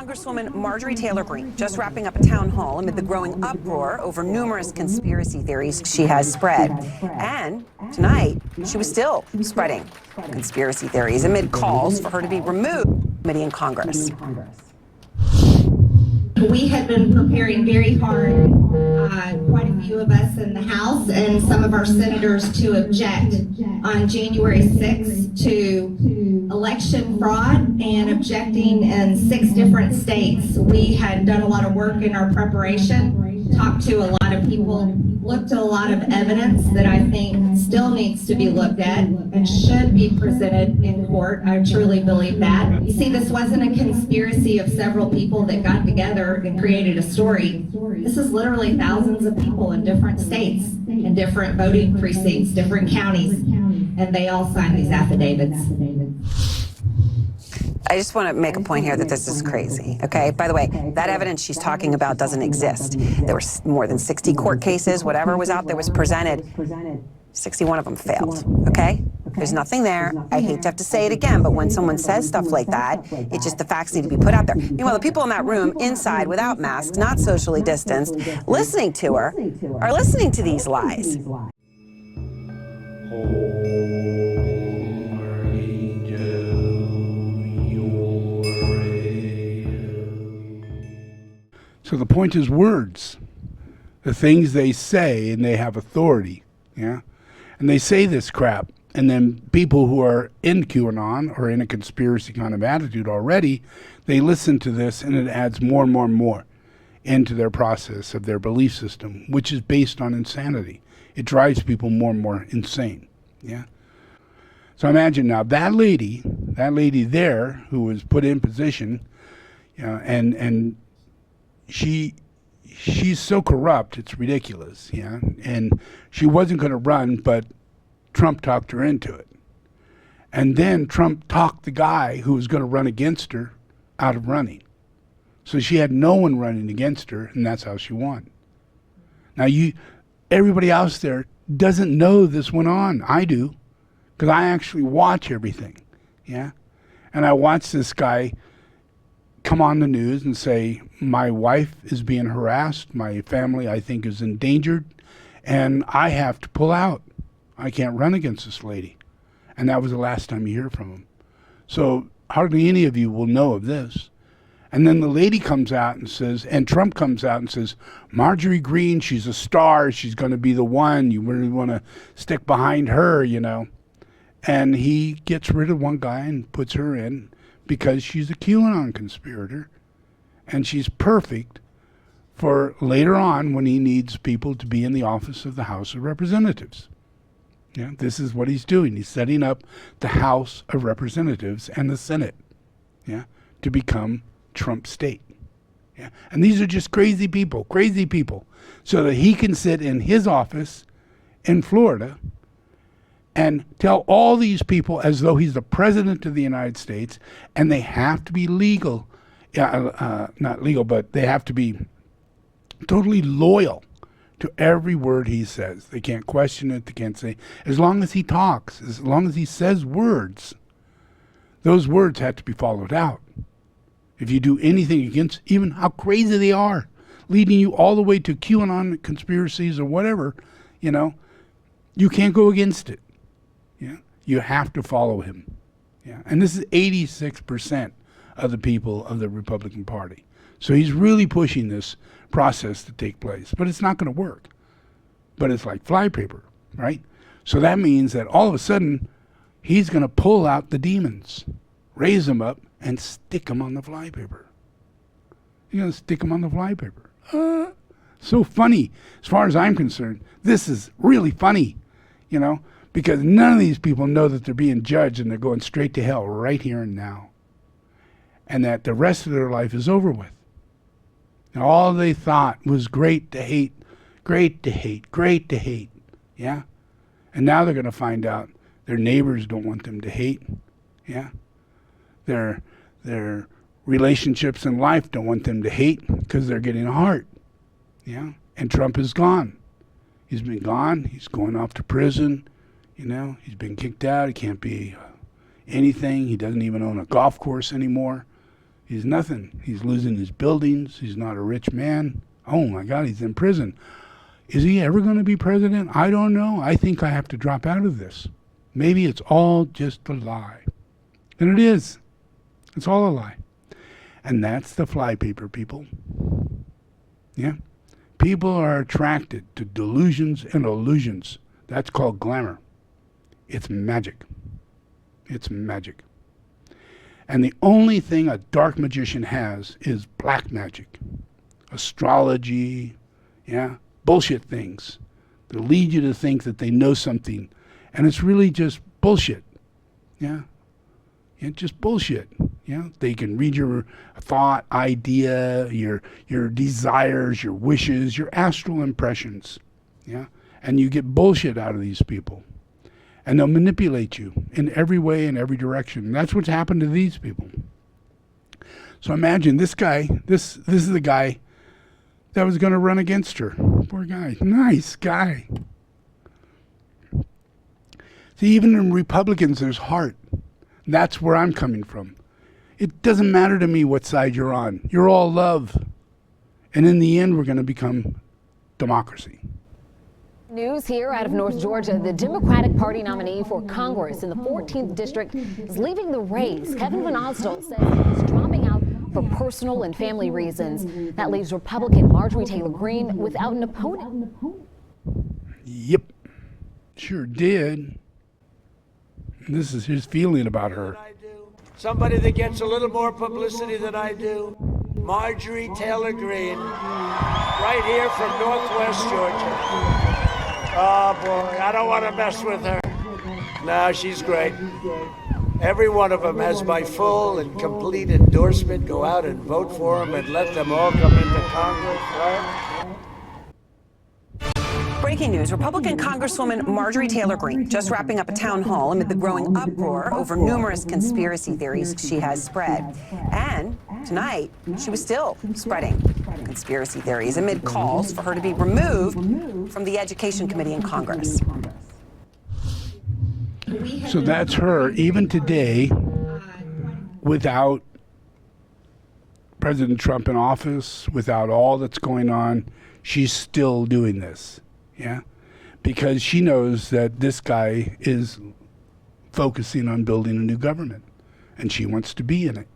Congresswoman Marjorie Taylor Greene just wrapping up a town hall amid the growing uproar over numerous conspiracy theories she has spread. And tonight, she was still spreading conspiracy theories amid calls for her to be removed from the committee in Congress. We had been preparing very hard, quite a few of us in the House and some of our senators, to object on January 6th to election fraud and objecting in 6 different states. We had done a lot of work in our preparation, talked to a lot of people, looked at a lot of evidence that I think still needs to be looked at and should be presented in court. I truly believe that. You see, this wasn't a conspiracy of several people that got together and created a story. This is literally thousands of people in different states, in different voting precincts, different counties, and they all signed these affidavits. I just want to make a point here that this is crazy, okay? By the way, that evidence she's talking about doesn't exist. There were more than 60 court cases. Whatever was out there was presented. 61 of them failed, okay? There's nothing there. I hate to have to say it again, but when someone says stuff like that, it's just the facts need to be put out there. Meanwhile, the people in that room, inside, without masks, not socially distanced, listening to her, are listening to these lies. So the point is words, the things they say, and they have authority, yeah? And they say this crap, and then people who are in QAnon or in a conspiracy kind of attitude already, they listen to this, and it adds more and more and more into their process of their belief system, which is based on insanity. It drives people more and more insane, yeah? So imagine now that lady there who was put in position, you know, and she's so corrupt, it's ridiculous, yeah? And she wasn't going to run, but Trump talked her into it. And then Trump talked the guy who was going to run against her out of running. So she had no one running against her, and that's how she won. Now everybody else there doesn't know this went on. I do, because I actually watch everything, yeah? And I watch this guy come on the news and say, my wife is being harassed, my family, I think, is endangered, and I have to pull out. I can't run against this lady. And that was the last time you hear from him. So hardly any of you will know of this. And then the lady comes out and says, and Trump comes out and says, Marjorie Greene, she's a star, she's going to be the one, you really want to stick behind her, you know. And he gets rid of one guy and puts her in, because she's a QAnon conspirator, and she's perfect for later on when he needs people to be in the office of the House of Representatives. Yeah, this is what he's doing. He's setting up the House of Representatives and the Senate, yeah, to become Trump state. Yeah, and these are just crazy people, so that he can sit in his office in Florida and tell all these people as though he's the president of the United States, and they have to be legal, not legal, but they have to be totally loyal to every word he says. They can't question it, they can't say, as long as he talks, as long as he says words, those words have to be followed out. If you do anything against even how crazy they are, leading you all the way to QAnon conspiracies or whatever, you know, you can't go against it. Yeah, you have to follow him. Yeah, and this is 86% of the people of the Republican Party. So he's really pushing this process to take place, but it's not going to work. But it's like flypaper, right? So that means that all of a sudden he's going to pull out the demons, raise them up, and stick them on the flypaper. He's going to stick them on the flypaper. So funny, as far as I'm concerned. This is really funny, you know. Because none of these people know that they're being judged and they're going straight to hell right here and now. And that the rest of their life is over with. And all they thought was great to hate, great to hate, great to hate. Yeah? And now they're going to find out their neighbors don't want them to hate. Yeah? Their relationships in life don't want them to hate because they're getting a heart. Yeah? And Trump is gone. He's been gone. He's going off to prison. You know, he's been kicked out. He can't be anything. He doesn't even own a golf course anymore. He's nothing. He's losing his buildings. He's not a rich man. Oh my God, he's in prison. Is he ever going to be president? I don't know. I think I have to drop out of this. Maybe it's all just a lie. And it is. It's all a lie. And that's the flypaper, people. Yeah? People are attracted to delusions and illusions. That's called glamour. It's magic. It's magic. And the only thing a dark magician has is black magic. Astrology, yeah, bullshit things that lead you to think that they know something. And it's really just bullshit. Yeah? It's just bullshit. Yeah? They can read your thought, idea, your desires, your wishes, your astral impressions. Yeah? And you get bullshit out of these people. And they'll manipulate you in every way, in every direction. And that's what's happened to these people. So imagine this guy, this is the guy that was going to run against her. Poor guy. Nice guy. See, even in Republicans, there's heart. That's where I'm coming from. It doesn't matter to me what side you're on. You're all love. And in the end, we're going to become democracy. News here out of North Georgia. The Democratic Party nominee for Congress in the 14th District is leaving the race. Kevin Van Osdol says he's dropping out for personal and family reasons. That leaves Republican Marjorie Taylor Greene without an opponent. Yep, sure did. This is his feeling about her. Somebody that gets a little more publicity than I do. Marjorie Taylor Greene, right here from Northwest Georgia. Oh boy, I don't want to mess with her. No, she's great. Every one of them has my full and complete endorsement. Go out and vote for them and let them all come into Congress, right? Breaking news, Republican Congresswoman Marjorie Taylor Greene just wrapping up a town hall amid the growing uproar over numerous conspiracy theories she has spread. And tonight, she was still spreading conspiracy theories amid calls for her to be removed from the Education Committee in Congress. So that's her, even today, without President Trump in office, without all that's going on, she's still doing this. Yeah, because she knows that this guy is focusing on building a new government, and she wants to be in it.